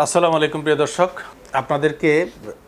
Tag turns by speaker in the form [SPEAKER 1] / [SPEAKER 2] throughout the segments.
[SPEAKER 1] আসসালামু আলাইকুম প্রিয় দর্শক, আপনাদেরকে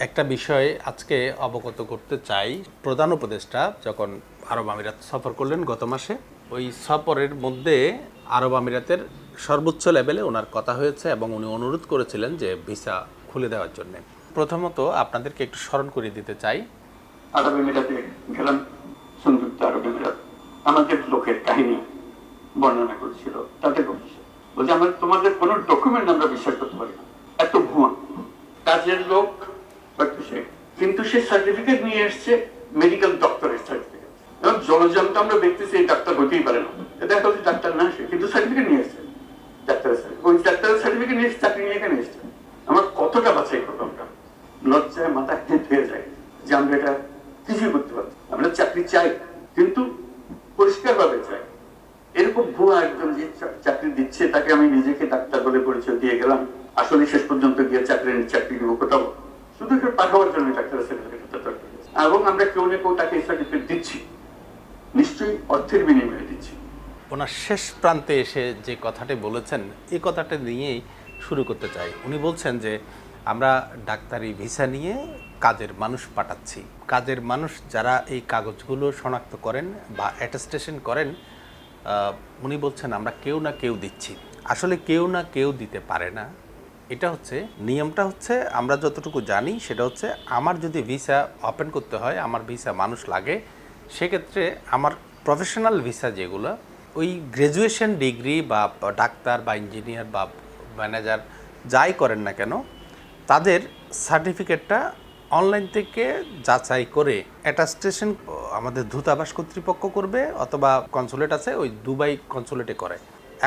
[SPEAKER 1] একটা বিষয় আজকে অবগত করতে চাই। প্রধান উপদেষ্টা যখন আরব আমিরাত সফর করলেন গত মাসে, ওই সফরের মধ্যে আরব আমিরাতের সর্বোচ্চ লেভেলে ওনার কথা হয়েছে এবং উনি অনুরোধ করেছিলেন যে ভিসা খুলে দেওয়ার জন্য। প্রথমত আপনাদেরকে একটু স্মরণ করিয়ে দিতে চাই,
[SPEAKER 2] আরব আমিরাতে গেলাম, সংযুক্ত আরব আমিরাত আমাদের লোকের কাহিনী বর্ণনা করেছিল। তাতে বলছে তোমাদের কোনো ডকুমেন্ট আমরা বিশ্বাস করতে পারি না, এত ভুয়া। কাজের লোক কিন্তু সে সার্টিফিকেট নিয়ে এসছে, মেডিকেল ডক্টরের সার্টিফিকেট। এবং জলজন্ত আমরা দেখতেছি এই ডাক্তার হতেই পারে না, দেখা হচ্ছে ডাক্তার না, সে কিন্তু সার্টিফিকেট নিয়ে এসছে, ডাক্তারের সার্টিফিকেট। ওই ডাক্তারের সার্টিফিকেট নিয়ে চাকরি নিয়ে এখানে এসছে। আমরা কতটা বাছাই করবো, আমরা লজ্জায় মাথা হেঁট হয়ে যায় যে আমরা এটা কিছুই করতে পারছি। আমরা চাকরি চাই, কিন্তু পরিষ্কার ভাবে চাই। এরকম ভুয়া একজন যে চাকরি দিচ্ছে তাকে আমি নিজেকে ডাক্তার বলে পরিচয় দিয়ে গেলাম, আসলে শেষ পর্যন্ত গিয়ে চাকরি দিব কোথাও, শুধু একটু পাঠাবার জন্য ডাক্তারের সার্টিফিকেট দরকার। এবং আমরা কেউ না কেউ তাকে এই সার্টিফিকেট দিচ্ছি, নিশ্চয়ই অর্থের বিনিময়ে দিচ্ছি।
[SPEAKER 1] ওনার শেষ প্রান্তে এসে যে কথাটি বলেছেন, এই কথাটা নিয়েই শুরু করতে চাই। উনি বলছেন যে আমরা ডাক্তারি ভিসা নিয়ে কাজের মানুষ পাঠাচ্ছি। কাজের মানুষ যারা এই কাগজগুলো শনাক্ত করেন বা অ্যাটেস্টেশন করেন, উনি বলছেন আমরা কেউ না কেউ দিচ্ছি। আসলে কেউ না কেউ দিতে পারে না। এটা হচ্ছে নিয়মটা, হচ্ছে আমরা যতটুকু জানি সেটা হচ্ছে আমার যদি ভিসা ওপেন করতে হয়, আমার ভিসা মানুষ লাগে, সেক্ষেত্রে আমার প্রফেশনাল ভিসা যেগুলো, ওই গ্র্যাজুয়েশন ডিগ্রি বা ডাক্তার বা ইঞ্জিনিয়ার বা ম্যানেজার যাই করেন না কেন, তাদের সার্টিফিকেটটা অনলাইন থেকে যাচাই করে অ্যাটাস্টেশন আমাদের দূতাবাস কর্তৃপক্ষ করবে, অথবা কনসুলেট আছে, ওই দুবাই কনসুলেটে করে।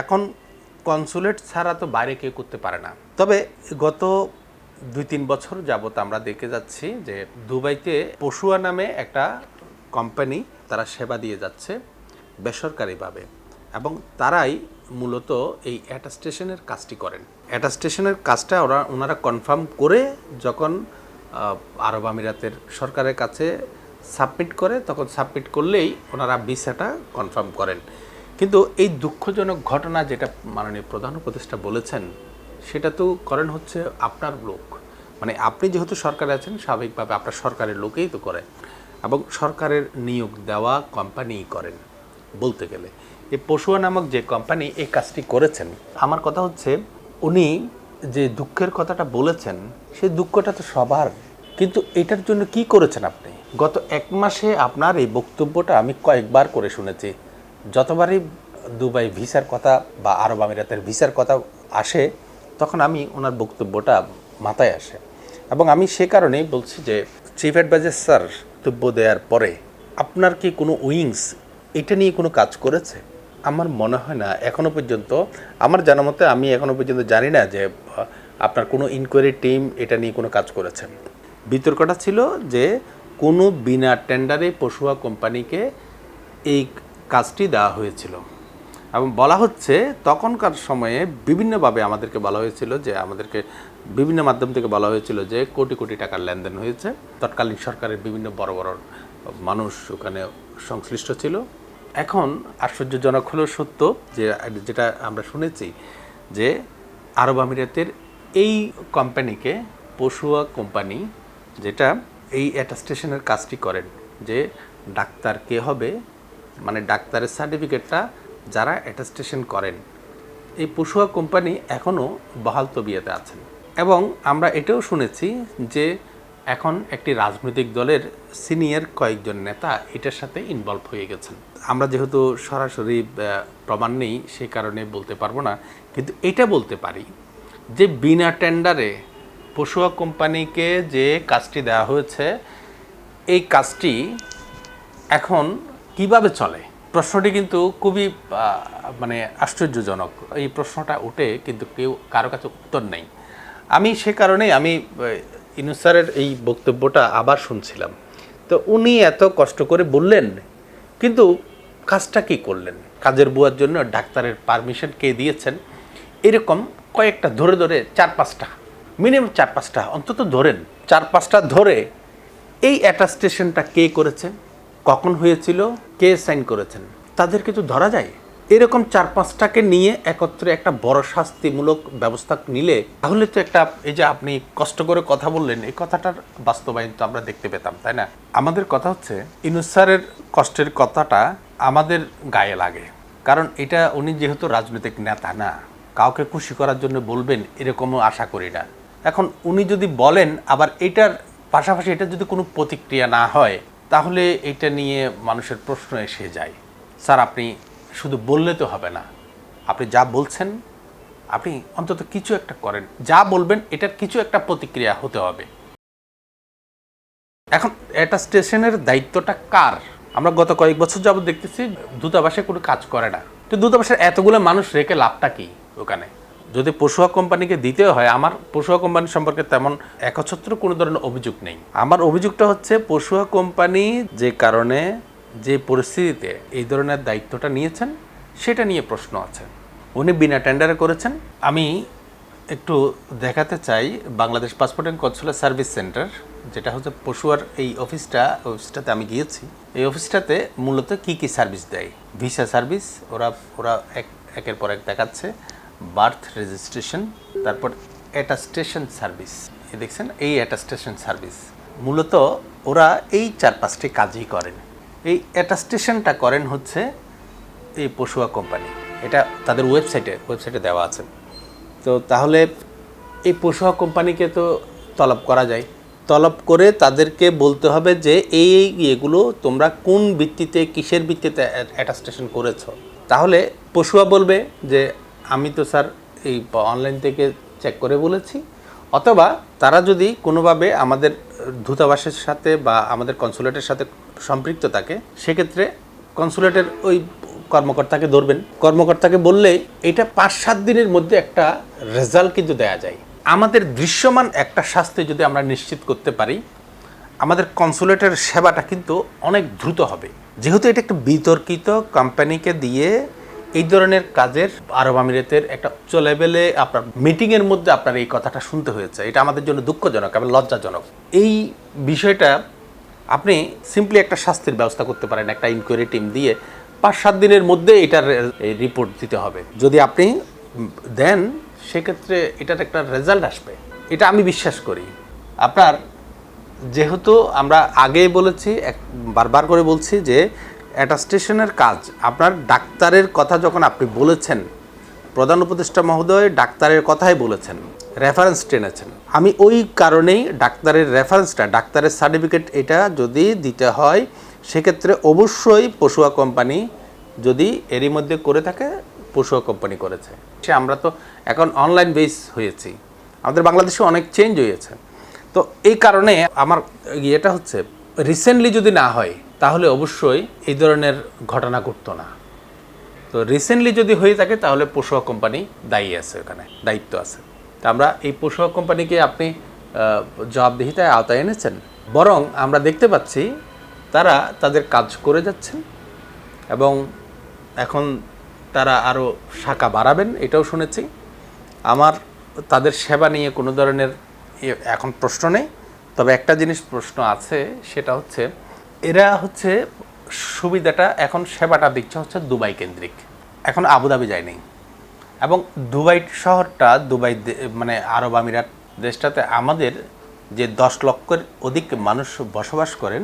[SPEAKER 1] এখন কনসুলেট ছাড়া তো বাইরে কেউ করতে পারে না। তবে গত 2-3 বছর যাবত আমরা দেখে যাচ্ছি যে দুবাইতে পশুয়া নামে একটা কোম্পানি তারা সেবা দিয়ে যাচ্ছে বেসরকারিভাবে, এবং তারাই মূলত এই অ্যাটাস্টেশনের কাজটি করেন। অ্যাটাস্টেশনের কাজটা ওনারা কনফার্ম করে যখন আরব আমিরাতের সরকারের কাছে সাবমিট করে, তখন সাবমিট করলেই ওনারা ভিসাটা কনফার্ম করেন। কিন্তু এই দুঃখজনক ঘটনা যেটা মাননীয় প্রধান উপদেষ্টা বলেছেন, সেটা তো করেন হচ্ছে আপনার লোক, মানে আপনি যেহেতু সরকারে আছেন, স্বাভাবিকভাবে আপনার সরকারের লোকেই তো করে, এবং সরকারের নিয়োগ দেওয়া কোম্পানিই করেন বলতে গেলে। এই পশুয়া নামক যে কোম্পানি এই কাজটি করেছেন, আমার কথা হচ্ছে উনি যে দুঃখের কথাটা বলেছেন, সেই দুঃখটা তো সবার, কিন্তু এটার জন্য কি করেছেন আপনি? গত 1 মাসে আপনার এই বক্তব্যটা আমি কয়েকবার করে শুনেছি। যতবারই দুবাই ভিসার কথা বা আরব আমিরাতের ভিসার কথা আসে, তখন আমি ওনার বক্তব্যটা মাথায় আসে, এবং আমি সে কারণেই বলছি যে চিফ অ্যাডভাইজার স্যার বক্তব্য দেওয়ার পরে আপনার কি কোনো উইংস এটা নিয়ে কোনো কাজ করেছে? আমার মনে হয় না এখনও পর্যন্ত, আমার জানা মতে আমি এখনও পর্যন্ত জানি না যে আপনার কোনো ইনকোয়ারি টিম এটা নিয়ে কোনো কাজ করেছেন। বিতর্কটা ছিল যে কোনো বিনা টেন্ডারে পশুয়া কোম্পানিকে এই কাজটি দেওয়া হয়েছিল, এবং বলা হচ্ছে তখনকার সময়ে বিভিন্নভাবে আমাদেরকে বলা হয়েছিল, যে আমাদেরকে বিভিন্ন মাধ্যম থেকে বলা হয়েছিল যে কোটি কোটি টাকার লেনদেন হয়েছে। তৎকালীন সরকারের বিভিন্ন বড় বড় মানুষ ওখানে সংশ্লিষ্ট ছিল। এখন আশ্চর্যজনক হলো সত্য যে যেটা আমরা শুনেছি, যে আরব আমিরাতের এই কোম্পানিকে, পশুয়া কোম্পানি যেটা এই অ্যাটাস্টেশনের কাজটি করেন, যে ডাক্তার কে হবে, মানে ডাক্তারের সার্টিফিকেটটা যারা অ্যাটাস্টেশন করেন, এই পশুয়া কোম্পানি এখনও বহাল তবিয়তে আছেন। এবং আমরা এটাও শুনেছি যে এখন একটি রাজনৈতিক দলের সিনিয়র কয়েকজন নেতা এটার সাথে ইনভলভ হয়ে গেছেন। আমরা যেহেতু সরাসরি প্রমাণ নেই, সেই কারণে বলতে পারবো না, কিন্তু এটা বলতে পারি যে বিনা টেন্ডারে পশুয়া কোম্পানিকে যে কাজটি দেওয়া হয়েছে, এই কাজটি এখন কিভাবে চলে, প্রশ্নটি কিন্তু খুবই মানে আশ্চর্যজনক। এই প্রশ্নটা উঠে কিন্তু কারো কাছে উত্তর নেই। আমি সে কারণেই আমি ইউনূস স্যারের এই বক্তব্যটা আবার শুনছিলাম। তো উনি এত কষ্ট করে বললেন, কিন্তু কাজটা কি করলেন? কাজের বুয়ার জন্য ডাক্তারের পারমিশন কে দিয়েছেন? এরকম কয়েকটা ধরে ধরে 4-5টা, মিনিমাম 4-5টা অন্তত ধরেন, 4-5টা ধরে এই অ্যাটাস্টেশনটা কে করেছে, কখন হয়েছিল, কে সাইন করেছেন, তাদেরকে তো ধরা যায়। এরকম 4-5টাকে নিয়ে একত্রে একটা বড় শাস্তিমূলক ব্যবস্থা নিলে তাহলে তো একটা, এই যে আপনি কষ্ট করে কথা বললেন, এই কথাটার বাস্তবায়ন তো আমরা দেখতে পেতাম, তাই না? আমাদের কথা হচ্ছে ইউনূস স্যারের কষ্টের কথাটা আমাদের গায়ে লাগে, কারণ এটা উনি যেহেতু রাজনৈতিক নেতা না, কাউকে খুশি করার জন্য বলবেন এরকমও আশা করি না। এখন উনি যদি বলেন, আবার এটার পাশাপাশি এটা যদি কোনো প্রতিক্রিয়া না হয়, তাহলে এটা নিয়ে মানুষের প্রশ্ন এসে যায়। স্যার, আপনি শুধু বললে তো হবে না, আপনি যা বলছেন আপনি অন্তত কিছু একটা করেন, যা বলবেন এটার কিছু একটা প্রতিক্রিয়া হতে হবে। এখন এটা স্টেশনের দায়িত্বটা কার? আমরা গত কয়েক বছর যাবত দেখতেছি দূতাবাসে কোনো কাজ করে না। তো দূতাবাসের এতগুলো মানুষ রেখে লাভটা কি ওখানে? যদি পশুয়া কোম্পানিকে দিতে হয়, আমার পশুয়া কোম্পানি সম্পর্কে তেমন একচ্ছত্র কোনো ধরনের অভিযোগ নেই। আমার অভিযোগটা হচ্ছে পশুয়া কোম্পানি যে কারণে, যে পরিস্থিতিতে এই ধরনের দায়িত্বটা নিয়েছেন, সেটা নিয়ে প্রশ্ন আছে। উনি বিনা টেন্ডারে করেছেন। আমি একটু দেখাতে চাই Bangladesh passport and consular service centre, যেটা হচ্ছে পশুয়ার এই অফিসটাতে আমি গিয়েছি। এই অফিসটাতে মূলত কি কি সার্ভিস দেয়? ভিসা সার্ভিস, ওরা একের পর এক দেখাচ্ছে। বার্থ রেজিস্ট্রেশন, তারপর অ্যাটাস্টেশন সার্ভিস। এই দেখছেন, এই অ্যাটাস্টেশন সার্ভিস মূলত ওরা এই 4-5টি কাজই করেন। এই অ্যাটাস্টেশনটা করেন হচ্ছে এই পশুয়া কোম্পানি, এটা তাদের ওয়েবসাইটে দেওয়া আছে। তো তাহলে এই পশুয়া কোম্পানিকে তো তলব করা যায়, তলব করে তাদেরকে বলতে হবে যে এই এগুলো তোমরা কোন ভিত্তিতে, কিসের ভিত্তিতে অ্যাটাস্টেশন করেছো। তাহলে পশুয়া বলবে যে আমি তো স্যার এই অনলাইন থেকে চেক করে বলেছি, অথবা তারা যদি কোনোভাবে আমাদের দূতাবাসের সাথে বা আমাদের কনসুলেটের সাথে সম্পৃক্ত থাকে, সেক্ষেত্রে কনসুলেটের ওই কর্মকর্তাকে ধরবেন। কর্মকর্তাকে বললে এটা 5-7 দিনের মধ্যে একটা রেজাল্ট কিন্তু দেয়া যায়। আমাদের দৃশ্যমান একটা শাস্তি যদি আমরা নিশ্চিত করতে পারি, আমাদের কনসুলেটের সেবাটা কিন্তু অনেক দ্রুত হবে। যেহেতু এটা একটা বিতর্কিত কোম্পানিকে দিয়ে এই ধরনের কাজের আরব আমিরাতের একটা উচ্চ লেভেলে আপনার মিটিংয়ের মধ্যে আপনার এই কথাটা শুনতে হয়েছে, এটা আমাদের জন্য দুঃখজনক এবং লজ্জাজনক। এই বিষয়টা আপনি সিম্পলি একটা শাস্তির ব্যবস্থা করতে পারেন, একটা ইনকোয়ারি টিম দিয়ে 5-7 দিনের মধ্যে এটার রিপোর্ট দিতে হবে। যদি আপনি দেন, সেক্ষেত্রে এটার একটা রেজাল্ট আসবে, এটা আমি বিশ্বাস করি। আপনার যেহেতু আমরা আগেই বলেছি, বারবার করে বলছি যে অ্যাটাস্টেশনের কাজ, আপনার ডাক্তারের কথা যখন আপনি বলেছেন, প্রধান উপদেষ্টা মহোদয় ডাক্তারের কথাই বলেছেন, রেফারেন্স টেনেছেন। আমি ওই কারণেই ডাক্তারের রেফারেন্সটা, ডাক্তারের সার্টিফিকেট এটা যদি দিতে হয়, সেক্ষেত্রে অবশ্যই পশুয়া কোম্পানি যদি এরই মধ্যে করে থাকে, পশুয়া কোম্পানি করেছে। আমরা তো এখন অনলাইন বেস হয়েছি, আমাদের বাংলাদেশে অনেক চেঞ্জ হয়েছে। তো এই কারণে আমার ইয়েটা হচ্ছে, রিসেন্টলি যদি না হয় তাহলে অবশ্যই এই ধরনের ঘটনা ঘটতো না। তো রিসেন্টলি যদি হয়ে থাকে তাহলে পশুয়া কোম্পানি দায়ী আছে, ওখানে দায়িত্ব আছে। তা আমরা এই পশুয়া কোম্পানিকে আপনি জবাবদিহিতায় আওতায় এনেছেন, বরং আমরা দেখতে পাচ্ছি তারা তাদের কাজ করে যাচ্ছেন এবং এখন তারা আরও শাখা বাড়াবেন, এটাও শুনেছি। আমার তাদের সেবা নিয়ে কোনো ধরনের এখন প্রশ্ন নেই, তবে একটা জিনিস প্রশ্ন আছে, সেটা হচ্ছে এরা হচ্ছে সুবিধাটা, এখন সেবাটা দিচ্ছে হচ্ছে দুবাই কেন্দ্রিক, এখন আবুধাবি যায়নি। এবং দুবাই শহরটা, মানে আরব আমিরাত দেশটাতে আমাদের যে 10 লক্ষের অধিক মানুষ বসবাস করেন,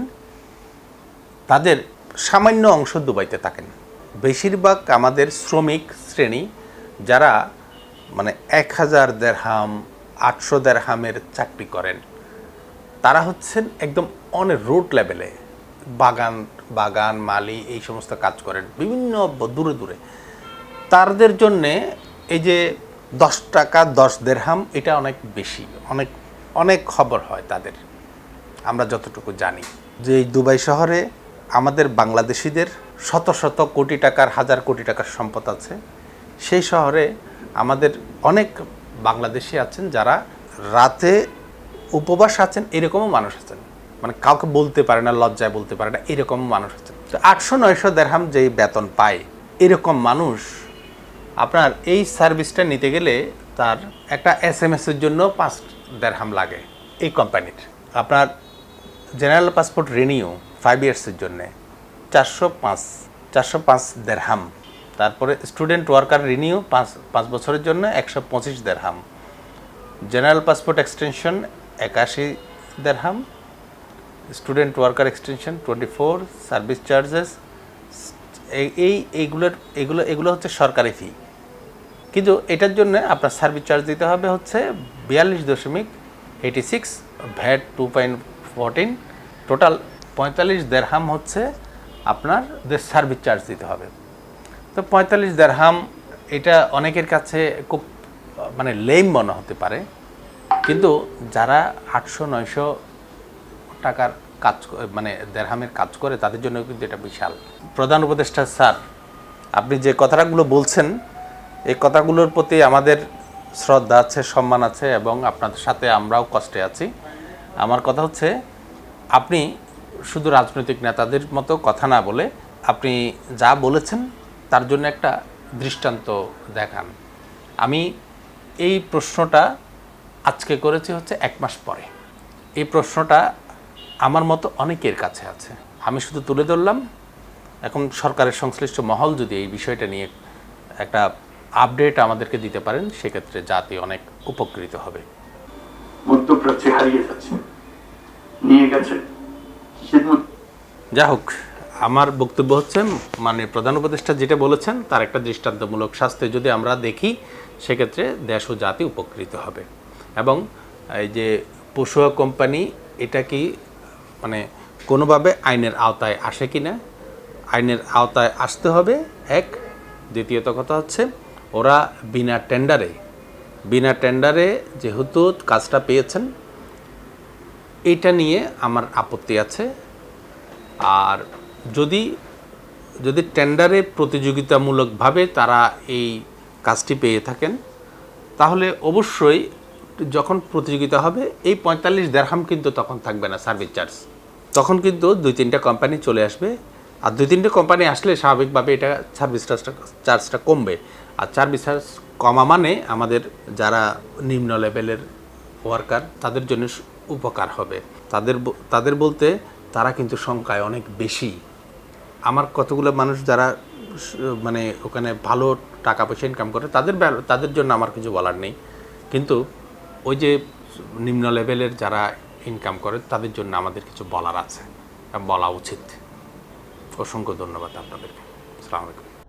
[SPEAKER 1] তাদের সামান্য অংশ দুবাইতে থাকেন। বেশিরভাগ আমাদের শ্রমিক শ্রেণী যারা মানে 1000 দিরহাম 800 দিরহামের চাকরি করেন, তারা হচ্ছেন একদম অনেক রুট লেভেলে, বাগান মালি এই সমস্ত কাজ করেন বিভিন্ন দূরে দূরে। তাদের জন্যে এই যে 10 টাকা 10 দিরহাম, এটা অনেক বেশি, অনেক খবর হয় তাদের। আমরা যতটুকু জানি যে এই দুবাই শহরে আমাদের বাংলাদেশিদের শত শত কোটি টাকার, হাজার কোটি টাকার সম্পদ আছে। সেই শহরে আমাদের অনেক বাংলাদেশি আছেন যারা রাতে উপবাস আছেন, এরকমও মানুষ আছেন, মানে কাউকে বলতে পারে না, লজ্জায় বলতে পারে না, এরকমও মানুষ আছেন। তো 800-900 দিরহাম যেই বেতন পায়, এরকম মানুষ আপনার এই সার্ভিসটা নিতে গেলে তার একটা SMS-এর জন্য 5 দিরহাম লাগে এই কোম্পানির। আপনার জেনারেল পাসপোর্ট রিনিউ 5 ইয়ার্সের জন্যে 405 দিরহাম। তারপরে স্টুডেন্ট ওয়ার্কার রিনিউ 5 বছরের জন্য 125 দিরহাম, জেনারেল পাসপোর্ট এক্সটেনশন 81 দিরহাম, student worker extension 24, service charges এগুলো হচ্ছে সরকারি ফি। কিন্তু এটার জন্য আপনার সার্ভিস চার্জ দিতে হবে হচ্ছে 42.86, ভ্যাট 2.14, টোটাল 45 দিরহাম হচ্ছে আপনার সার্ভিস চার্জ দিতে হবে। তো 45 দিরহাম এটা অনেকের কাছে খুব মানে লেম মনে হতে পারে, কিন্তু যারা 800-900 টাকার কাজ মানে দিরহামের কাজ করে তাদের জন্য কিন্তু এটা বিশাল। প্রধান উপদেষ্টা স্যার, আপনি যে কথাগুলো বলছেন এই কথাগুলোর প্রতি আমাদের শ্রদ্ধা আছে, সম্মান আছে এবং আপনাদের সাথে আমরাও কষ্টে আছি। আমার কথা হচ্ছে আপনি শুধু রাজনৈতিক নেতাদের মতো কথা না বলে আপনি যা বলেছেন তার জন্য একটা দৃষ্টান্ত দেখান। আমি এই প্রশ্নটা আজকে করেছি হচ্ছে 1 মাস পরে। এই প্রশ্নটা আমার মতো অনেকের কাছে আছে, আমি শুধু তুলে ধরলাম। এখন সরকারের সংশ্লিষ্ট মহল যদি এই বিষয়টা নিয়ে একটা আপডেট আমাদেরকে দিতে পারেন, সেক্ষেত্রে জাতি অনেক উপকৃত হবে।
[SPEAKER 2] মধ্যপ্রাচ্যে হারিয়ে যাচ্ছে, নিয়ে গেছে।
[SPEAKER 1] যা হোক, আমার বক্তব্য হচ্ছে মানে প্রধান উপদেষ্টা যেটা বলেছেন তার একটা দৃষ্টান্তমূলক শাস্তি যদি আমরা দেখি, সেক্ষেত্রে দেশ ও জাতি উপকৃত হবে। এবং এই যে পশুয়া কোম্পানি, এটা কি মানে কোনোভাবে আইনের আওতায় আসে কি না, আইনের আওতায় আসতে হবে এক। দ্বিতীয়ত কথা হচ্ছে ওরা বিনা টেন্ডারে যেহেতু কাজটা পেয়েছেন, এটা নিয়ে আমার আপত্তি আছে। আর যদি টেন্ডারে প্রতিযোগিতামূলকভাবে তারা এই কাজটি পেয়ে থাকেন, তাহলে অবশ্যই যখন প্রতিযোগিতা হবে এই 45 দিরহাম কিন্তু তখন থাকবে না সার্ভিস চার্জ, তখন কিন্তু 2-3টা কোম্পানি চলে আসবে। আর 2-3টে কোম্পানি আসলে স্বাভাবিকভাবে এটা সার্ভিস চার্জটা কমবে। আর সার্ভিস চার্জ কমা মানে আমাদের যারা নিম্ন লেভেলের ওয়ার্কার তাদের জন্য উপকার হবে। তাদের বলতে তারা কিন্তু সংখ্যায় অনেক বেশি। আমার কতগুলো মানুষ যারা মানে ওখানে ভালো টাকা পয়সা ইনকাম করে তাদের জন্য আমার কিছু বলার নেই, কিন্তু ওই যে নিম্ন লেভেলের যারা ইনকাম করে তাদের জন্য আমাদের কিছু বলার আছে, বলা উচিত। অসংখ্য ধন্যবাদ আপনাদেরকে। আসসালামু আলাইকুম।